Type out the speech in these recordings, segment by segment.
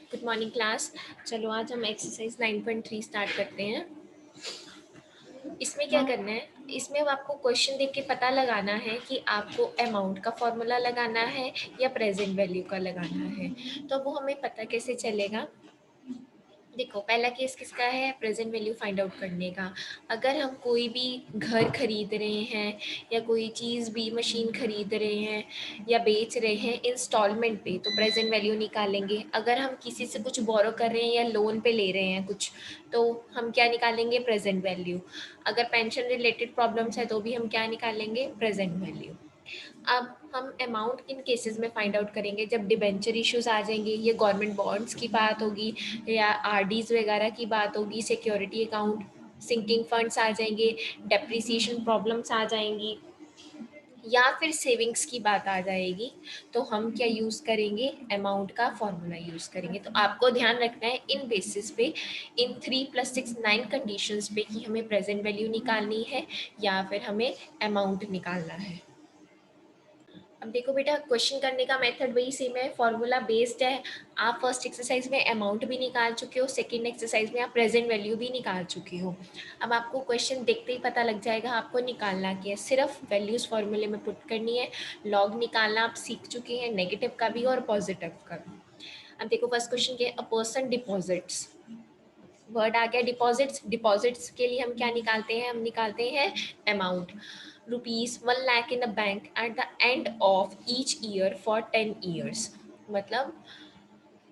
Good morning class. चलो आज हम एक्सरसाइज 9.3 स्टार्ट करते हैं। इसमें क्या करना है, इसमें अब आपको क्वेश्चन देख के पता लगाना है कि आपको अमाउंट का फॉर्मूला लगाना है या प्रेजेंट वैल्यू का लगाना है। तो वो हमें पता कैसे चलेगा। देखो पहला केस किसका है, प्रेजेंट वैल्यू फाइंड आउट करने का। अगर हम कोई भी घर खरीद रहे हैं या कोई चीज़ भी मशीन खरीद रहे हैं या बेच रहे हैं इंस्टॉलमेंट पे, तो प्रेजेंट वैल्यू निकालेंगे। अगर हम किसी से कुछ बोरो कर रहे हैं या लोन पे ले रहे हैं कुछ, तो हम क्या निकालेंगे, प्रेजेंट वैल्यू। अगर पेंशन रिलेटेड प्रॉब्लम्स है तो भी हम क्या निकालेंगे, प्रेजेंट वैल्यू। अब हम अमाउंट किन केसेस में फाइंड आउट करेंगे, जब डिबेंचर इश्यूज आ जाएंगे, ये गवर्नमेंट बॉन्ड्स की बात होगी या आरडीज वगैरह की बात होगी, सिक्योरिटी अकाउंट, सिंकिंग फंड्स आ जाएंगे, डेप्रिसिएशन प्रॉब्लम्स आ जाएंगी, या फिर सेविंग्स की बात आ जाएगी। तो हम क्या यूज़ करेंगे, अमाउंट का फॉर्मूला यूज़ करेंगे। तो आपको ध्यान रखना है इन बेसिस पे, इन 3+6 9 कंडीशंस पे, कि हमें प्रेजेंट वैल्यू निकालनी है या फिर हमें अमाउंट निकालना है। अब देखो बेटा, क्वेश्चन करने का मेथड वही सेम है, फॉर्मूला बेस्ड है। आप फर्स्ट एक्सरसाइज में अमाउंट भी निकाल चुके हो, सेकंड एक्सरसाइज में आप प्रेजेंट वैल्यू भी निकाल चुके हो। अब आपको क्वेश्चन देखते ही पता लग जाएगा आपको निकालना क्या है। सिर्फ वैल्यूज फॉर्मूले में पुट करनी है। लॉग निकालना आप सीख चुके हैं, नेगेटिव का भी और पॉजिटिव का भी। अब देखो फर्स्ट क्वेश्चन के, अ पर्सन डिपॉजिट्स, वर्ड आ गया डिपॉजिट्स। डिपॉजिट्स के लिए हम क्या निकालते हैं, हम निकालते हैं amount. ₹1 lakh in a bank at the end of each year for 10 years। मतलब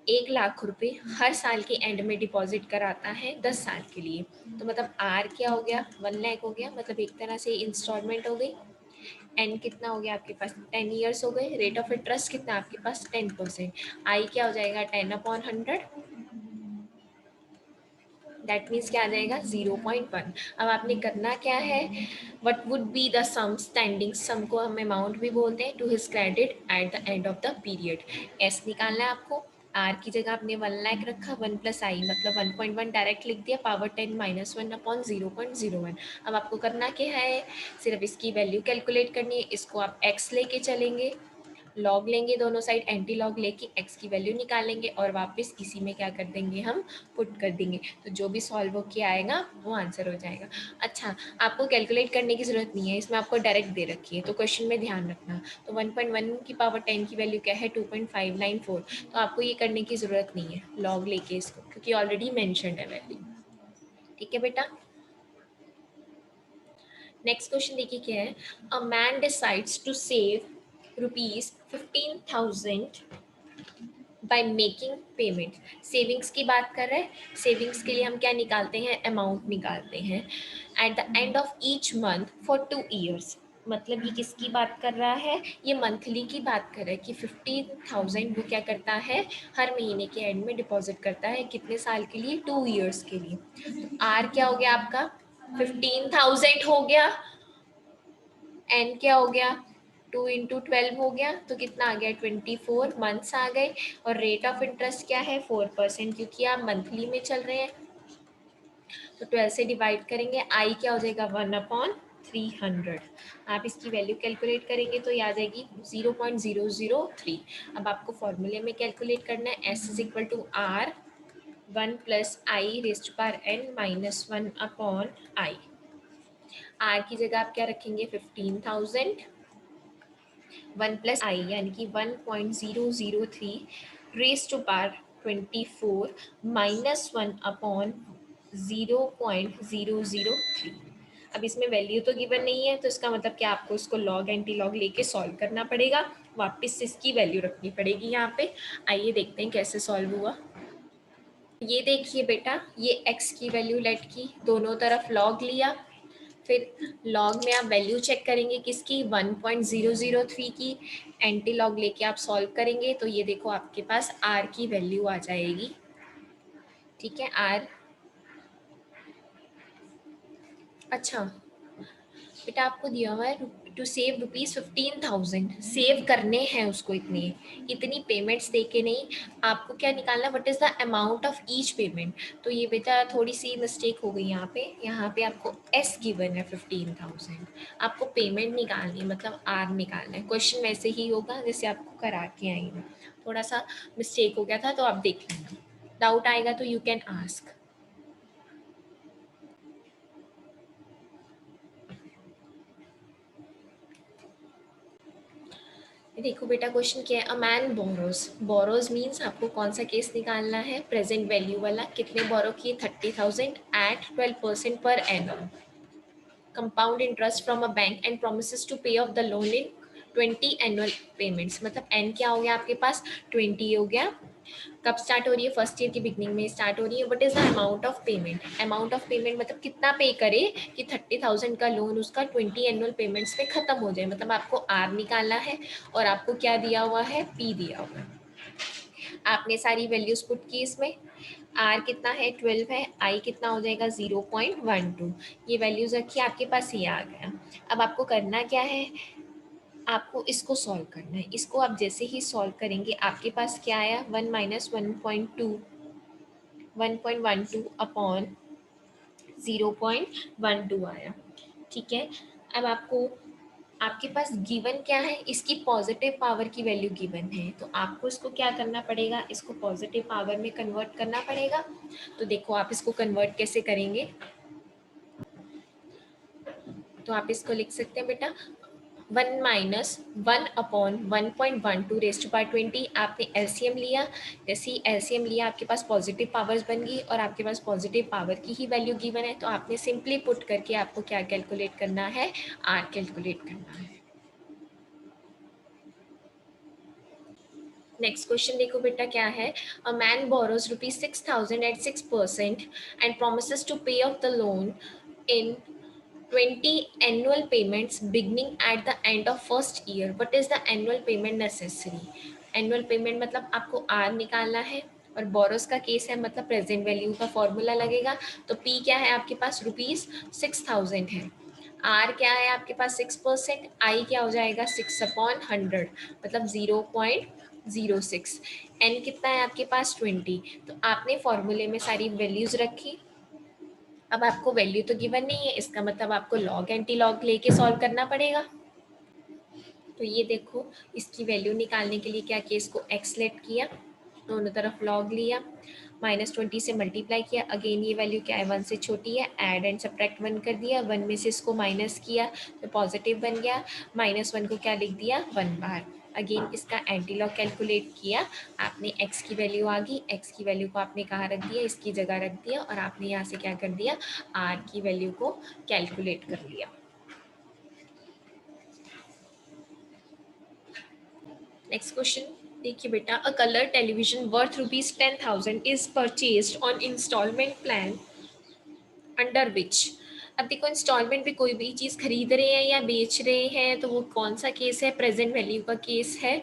1 लाख रुपए हर साल के एंड में डिपॉजिट कराता है 10 साल के लिए। तो मतलब आर क्या हो गया, 1 लाख हो गया, मतलब एक तरह से इंस्टॉलमेंट हो गई। एन कितना हो गया आपके पास, 10 years हो गए। रेट ऑफ इंटरेस्ट कितना आपके पास, 10%। आई क्या हो जाएगा, 10/100। दैट मीन्स क्या आ जाएगा, 0.1। अब आपने करना क्या है, what would be the sum standing, sum को हम अमाउंट भी बोलते हैं, to his credit at the end of the period. S निकालना है आपको। आर की जगह आपने 1 लाख रखा, 1+i मतलब 1.1 डायरेक्ट लिख दिया, पावर 10 - 1/0.01। अब आपको करना क्या है, सिर्फ इसकी वैल्यू कैलकुलेट करनी है। इसको आप एक्स लेके चलेंगे, लॉग लेंगे दोनों साइड, एंटी लॉग लेके एक्स की वैल्यू निकालेंगे और वापस इसी में क्या कर देंगे, हम पुट कर देंगे। तो जो भी सॉल्व होके आएगा वो आंसर हो जाएगा। अच्छा, आपको कैलकुलेट करने की ज़रूरत नहीं है, इसमें आपको डायरेक्ट दे रखी है, तो क्वेश्चन में ध्यान रखना। तो 1.1 की पावर 10 की वैल्यू क्या है, 2.594। तो आपको ये करने की ज़रूरत नहीं है लॉग लेके इसको, क्योंकि ऑलरेडी मैंशनड है वैल्यू। ठीक है बेटा। नेक्स्ट क्वेश्चन देखिए क्या है, a man decides to save ₹15,000 by making payment. Savings की बात कर रहे हैं। सेविंग्स के लिए हम क्या निकालते हैं, अमाउंट निकालते हैं। Eight the end of each month for 2 years। मतलब ये किसकी बात कर रहा है, ये मंथली की बात कर रहा है कि 15,000 वो क्या करता है, हर महीने के एंड में डिपॉजिट करता है। कितने साल के लिए, 2 years के लिए। तो आर क्या हो गया आपका, 15,000 हो गया। एन क्या हो गया, 2 × 12 हो गया, तो कितना आ गया, 24 मंथ्स आ गए। और रेट ऑफ इंटरेस्ट क्या है, 4%, क्योंकि आप मंथली में चल रहे हैं। तो 12 से डिवाइड करेंगे, आई क्या हो जाएगा, 1/300। आप इसकी वैल्यू कैलकुलेट करेंगे तो ये आ जाएगी 0.003। अब आपको फॉर्मूले में कैलकुलेट करना है, S is equal to R 1+i⁻1-1/i। R की जगह आप क्या रखेंगे, 15,000, 1+i यानी कि 1.003 रेज टू पावर 24 -1/0.003। अब इसमें वैल्यू तो गिवन नहीं है, तो इसका मतलब कि आपको इसको लॉग एंटी लॉग लेके सॉल्व करना पड़ेगा। वापस से इसकी वैल्यू रखनी पड़ेगी यहाँ पे। आइए देखते हैं कैसे सॉल्व हुआ। ये देखिए बेटा, ये x की वैल्यू लेट की, दोनों तरफ लॉग लिया, फिर लॉग में आप वैल्यू चेक करेंगे किसकी, 1.003 की। एंटी लॉग लेके आप सॉल्व करेंगे तो ये देखो आपके पास r की वैल्यू आ जाएगी। ठीक है, r। अच्छा बेटा, आपको दिया हुआ है टू सेव ₹15,000, सेव करने हैं उसको इतनी इतनी पेमेंट्स दे के नहीं, आपको क्या निकालना, what is the amount of each payment. तो ये बेटा थोड़ी सी मिस्टेक हो गई यहाँ पे आपको एस गिवन है 15,000, आपको पेमेंट निकालनी है, मतलब आर निकालना है। क्वेश्चन वैसे ही होगा जैसे आपको करा के आई हूँ, थोड़ा सा मिस्टेक हो गया था तो आप देख लेना। डाउट आएगा तो यू कैन आस्क। देखो बेटा क्वेश्चन क्या है, a man borrows, borrows means आपको कौन सा केस निकालना है, प्रेजेंट वैल्यू वाला। कितने बोरो किए, 30,000 at 12% per annum compound interest from a bank and promises to pay off the loan in 20 annual payments. मतलब एन क्या हो गया आपके पास, 20 हो गया। कब स्टार्ट हो रही है, फर्स्ट ईयर की बिगनिंग में स्टार्ट हो रही है। What is the amount of payment, amount of payment मतलब कितना पे करे कि 30,000 का लोन उसका 20 एनुअल पेमेंट्स पे खत्म हो जाए। मतलब आपको आर निकालना है और आपको क्या दिया हुआ है, पी दिया हुआ है। आपने सारी वैल्यूज पुट की इसमें। आर कितना है, 12 है। आई कितना हो जाएगा, 0.12। ये वैल्यूज रखी, आपके पास ये आ गया। अब आपको करना क्या है, आपको इसको सॉल्व करना है। इसको आप जैसे ही सॉल्व करेंगे आपके पास क्या आया, 1 माइनस 1.12 अपॉन 0.12 आया। ठीक है। अब आपको, आपके पास गिवन क्या है, इसकी पॉजिटिव पावर की वैल्यू गिवन है, तो आपको इसको क्या करना पड़ेगा, इसको पॉजिटिव पावर में कन्वर्ट करना पड़ेगा। तो देखो आप इसको कन्वर्ट कैसे करेंगे, तो आप इसको लिख सकते हैं बेटा 1 minus 1 upon 1.12 raise to power 20। आपने एलसीएम लिया, जैसे ही एलसीएम लिया आपके पास पॉजिटिव पावर्स बन गई और आपके पास पॉजिटिव पावर की ही वैल्यू गिवन है। तो आपने सिंपली पुट करके आपको क्या कैलकुलेट करना है, आर कैलकुलेट करना है। नेक्स्ट क्वेश्चन देखो बेटा क्या है, a man borrows ₹6,000 at 6% and promises to pay off the loan in 20 annual payments beginning at the end of first year. What is the annual payment necessary? Annual payment मतलब आपको R निकालना है और borrows का case है मतलब present value का formula लगेगा। तो P क्या है आपके पास, ₹6,000 है। R क्या है आपके पास 6%, I क्या हो जाएगा 6/100 मतलब 0.06। N कितना है आपके पास 20। तो आपने फॉर्मूले में सारी वैल्यूज रखी। अब आपको वैल्यू तो गिवन नहीं है, इसका मतलब आपको लॉग एंटी लॉग लेके सॉल्व करना पड़ेगा। तो ये देखो, इसकी वैल्यू निकालने के लिए क्या किया, इसको एक्स लेट किया, दोनों तरफ लॉग लिया, -20 से मल्टीप्लाई किया। अगेन ये वैल्यू क्या है, 1 से छोटी है, ऐड एंड सब्ट्रैक्ट 1 कर दिया, 1 में से इसको माइनस किया तो पॉजिटिव बन गया, -1 को क्या लिख दिया 1 बार। अगेन इसका एंटी लॉग कैलकुलेट किया, आपने x की वैल्यू आ गई, x की वैल्यू को आपने कहाँ रख दिया, इसकी जगह रख दिया और आपने यहाँ से क्या कर दिया, r की वैल्यू को कैलकुलेट कर लिया। नेक्स्ट क्वेश्चन देखिए बेटा, a colour television worth ₹10,000 is purchased on installment plan under which. अब देखो इंस्टॉलमेंट पे कोई भी चीज़ खरीद रहे हैं या बेच रहे हैं तो वो कौन सा केस है, प्रेजेंट वैल्यू का केस है।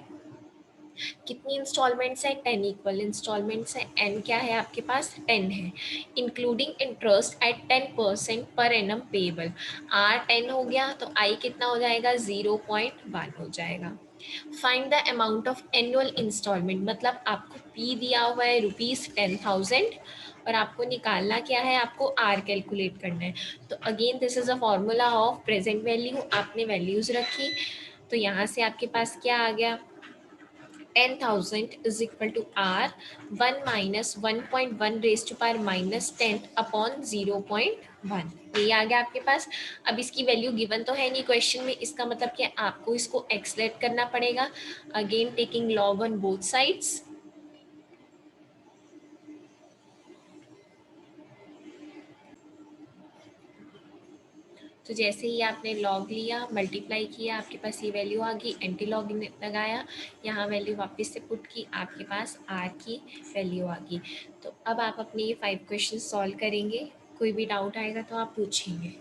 कितनी इंस्टॉलमेंट्स है, 10 इक्वल इंस्टॉलमेंट्स है। एन क्या है आपके पास, 10 है, including interest eight 10% per annum payable. Are 10 हो गया तो आई कितना हो जाएगा, 0.1 हो जाएगा। Find the amount of annual instalment, मतलब आपको पी दिया हुआ है ₹10,000 और आपको निकालना क्या है, आपको आर कैलकुलेट करना है। तो again this is a formula of present value, आपने वैल्यूज रखी तो यहाँ से आपके पास क्या आ गया, 10,000 is equal to R 1 minus 1.1 raised to power minus 10 upon 0.1। ये आ गया आपके पास। अब इसकी वैल्यू गिवन तो है नहीं क्वेश्चन में, इसका मतलब क्या, आपको इसको एक्सलेट करना पड़ेगा। Again taking log on both sides. तो जैसे ही आपने लॉग लिया, मल्टीप्लाई किया, आपके पास ये वैल्यू आ गई, एंटी लॉग लगाया, यहाँ वैल्यू वापस से पुट की, आपके पास आर की वैल्यू आ गई। तो अब आप अपने ये 5 क्वेश्चन सॉल्व करेंगे, कोई भी डाउट आएगा तो आप पूछेंगे।